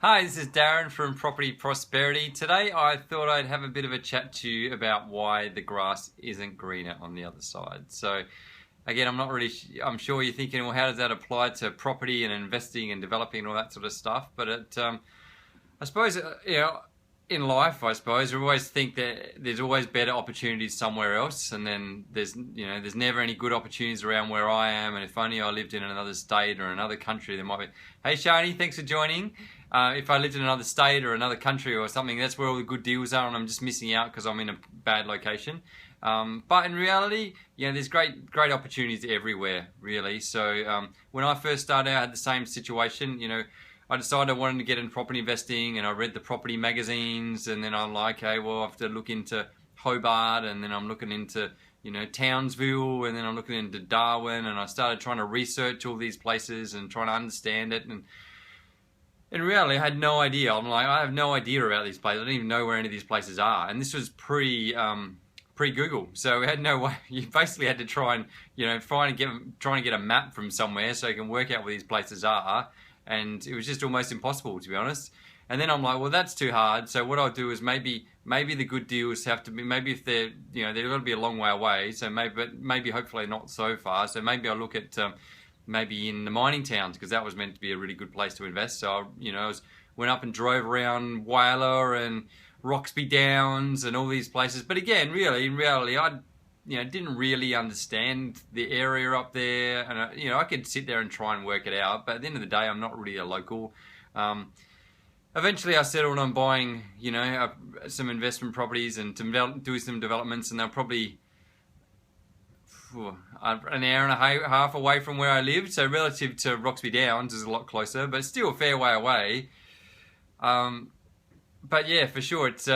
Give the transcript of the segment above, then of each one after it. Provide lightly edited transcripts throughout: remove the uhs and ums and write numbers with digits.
Hi, this is Darren from Property Prosperity. Today I thought I'd have a bit of a chat to you about why the grass isn't greener on the other side. So again, I'm sure you're thinking, well, how does that apply to property and investing and developing and all that sort of stuff? But I suppose, in life, I suppose, we always think that there's always better opportunities somewhere else, and then there's never any good opportunities around where I am, and if only I lived in another state or another country, there might be. Hey, Shani, thanks for joining. If I lived in another state or another country or something, that's where all the good deals are, and I'm just missing out because I'm in a bad location. But in reality, there's great opportunities everywhere, really. So when I first started out, I had the same situation. I decided I wanted to get into property investing, and I read the property magazines, and then I'm like, okay, well, I have to look into Hobart, and then I'm looking into, Townsville, and then I'm looking into Darwin, and I started trying to research all these places and trying to understand it. And in reality, I had no idea. I'm like, I have no idea about these places. I don't even know where any of these places are. And this was pre Google, so we had no way. You basically had to try and trying to get a map from somewhere so you can work out where these places are. And it was just almost impossible, to be honest. And then I'm like, well, that's too hard. So what I'll do is maybe the good deals have to be, maybe if they're they're going to be a long way away. So maybe hopefully not so far. So maybe I'll look at maybe in the mining towns, because that was meant to be a really good place to invest. So went up and drove around Whyalla and Roxby Downs and all these places. But again, really, in reality, I didn't really understand the area up there, and I could sit there and try and work it out. But at the end of the day, I'm not really a local. Eventually, I settled on buying, some investment properties and to do some developments, and they're probably an hour and a half away from where I lived. So relative to Roxby Downs is a lot closer, but still a fair way away. But yeah, for sure, it's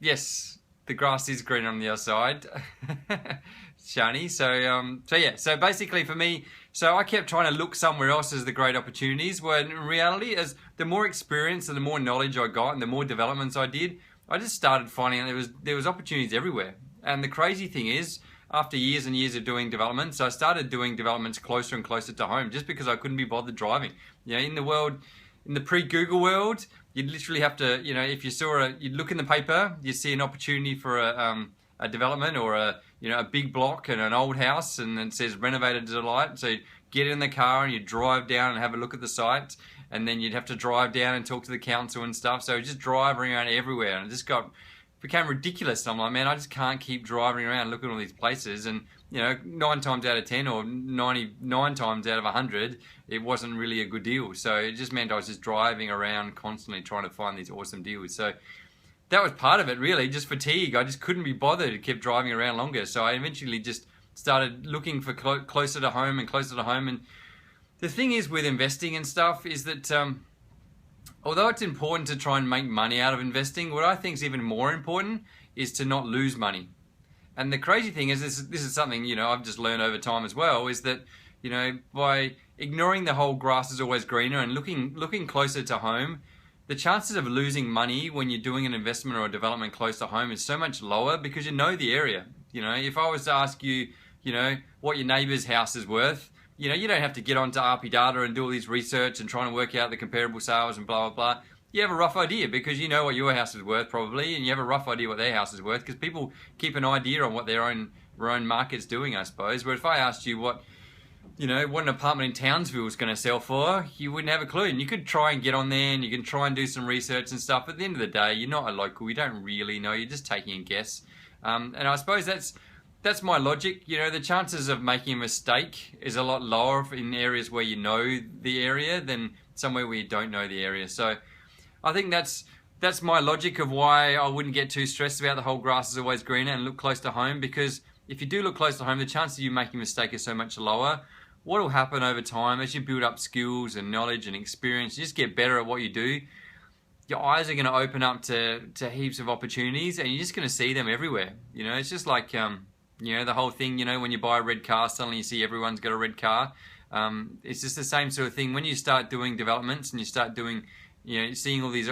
yes. The grass is greener on the other side, Shani. So basically for me, so I kept trying to look somewhere else as the great opportunities, when in reality, as the more experience and the more knowledge I got and the more developments I did, I just started finding out there was opportunities everywhere. And the crazy thing is, after years and years of doing developments, I started doing developments closer and closer to home, just because I couldn't be bothered driving. In the pre-Google world, you'd literally have to, if you you'd look in the paper, you see an opportunity for a development or a big block and an old house, and it says renovated to delight. So you get in the car and you drive down and have a look at the site, and then you'd have to drive down and talk to the council and stuff. So just driving around everywhere, and it just became ridiculous. I'm like, man, I just can't keep driving around looking at all these places. And 9 times out of 10 or 99 times out of 100, it wasn't really a good deal. So it just meant I was just driving around constantly trying to find these awesome deals. So that was part of it, really, just fatigue. I just couldn't be bothered. It kept driving around longer. So I eventually just started looking for closer to home and closer to home. And the thing is with investing and stuff is that although it's important to try and make money out of investing, what I think is even more important is to not lose money. And the crazy thing is, this is something, I've just learned over time as well, is that, by ignoring the whole grass is always greener and looking closer to home, the chances of losing money when you're doing an investment or a development close to home is so much lower, because you know the area. If I was to ask you, what your neighbour's house is worth, you don't have to get onto RP Data and do all this research and trying to work out the comparable sales and blah, blah, blah. You have a rough idea, because you know what your house is worth probably, and you have a rough idea what their house is worth, because people keep an idea on what their own market's doing, I suppose. Where if I asked you what an apartment in Townsville is going to sell for, you wouldn't have a clue. And you could try and get on there and you can try and do some research and stuff. But at the end of the day, you're not a local. You don't really know. You're just taking a guess. And I suppose that's my logic. The chances of making a mistake is a lot lower in areas where you know the area than somewhere where you don't know the area. So I think that's my logic of why I wouldn't get too stressed about the whole grass is always greener and look close to home, because if you do look close to home, the chances of you making a mistake is so much lower. What will happen over time as you build up skills and knowledge and experience, you just get better at what you do, your eyes are going to open up to heaps of opportunities, and you're just going to see them everywhere. It's just like, the whole thing, when you buy a red car, suddenly you see everyone's got a red car. It's just the same sort of thing. When you start doing developments and you start doing, seeing all these,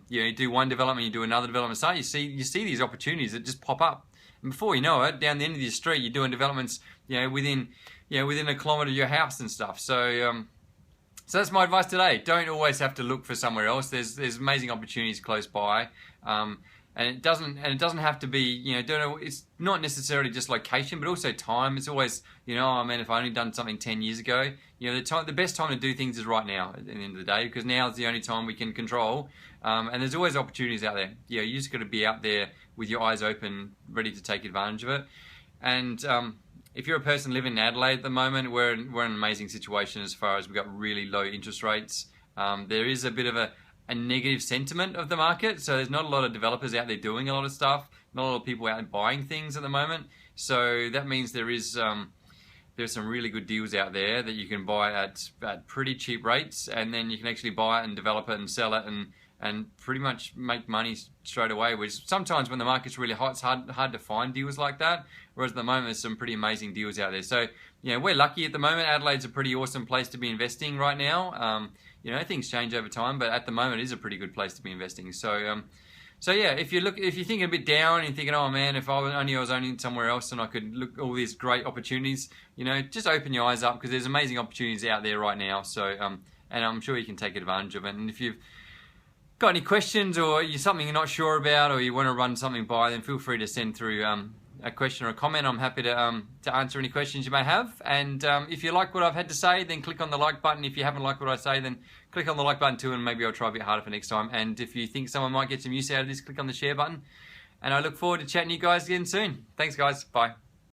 you do one development, you do another development site, you see these opportunities that just pop up. And before you know it, down the end of your street, you're doing developments, within a kilometre of your house and stuff. So So that's my advice today. Don't always have to look for somewhere else. There's amazing opportunities close by, and it doesn't have to be, you know, don't know. It's not necessarily just location, but also time. It's always, you know, I mean, if I only done something 10 years ago, you know, the best time to do things is right now at the end of the day, because now is the only time we can control. And there's always opportunities out there. You know, you just got to be out there with your eyes open, ready to take advantage of it. And if you're a person living in Adelaide at the moment, we're in an amazing situation as far as we've got really low interest rates. There is a bit of a negative sentiment of the market, so there's not a lot of developers out there doing a lot of stuff, not a lot of people out there buying things at the moment. So that means there's some really good deals out there that you can buy at pretty cheap rates, and then you can actually buy it and develop it and sell it and pretty much make money straight away, which sometimes when the market's really hot, it's hard to find deals like that. Whereas at the moment, there's some pretty amazing deals out there. So, you know, we're lucky at the moment. Adelaide's a pretty awesome place to be investing right now. You know, things change over time, but at the moment, it is a pretty good place to be investing. So, so yeah, if you're thinking a bit down and you're thinking, oh man, if I was only somewhere else and I could look at all these great opportunities, you know, just open your eyes up, because there's amazing opportunities out there right now. So, and I'm sure you can take advantage of it. And if you've got any questions, or you're something you're not sure about, or you want to run something by, then feel free to send through a question or a comment. I'm happy to answer any questions you may have. And if you like what I've had to say, then click on the like button. If you haven't liked what I say, then click on the like button too, and maybe I'll try a bit harder for next time. And if you think someone might get some use out of this, click on the share button. And I look forward to chatting to you guys again soon. Thanks, guys. Bye.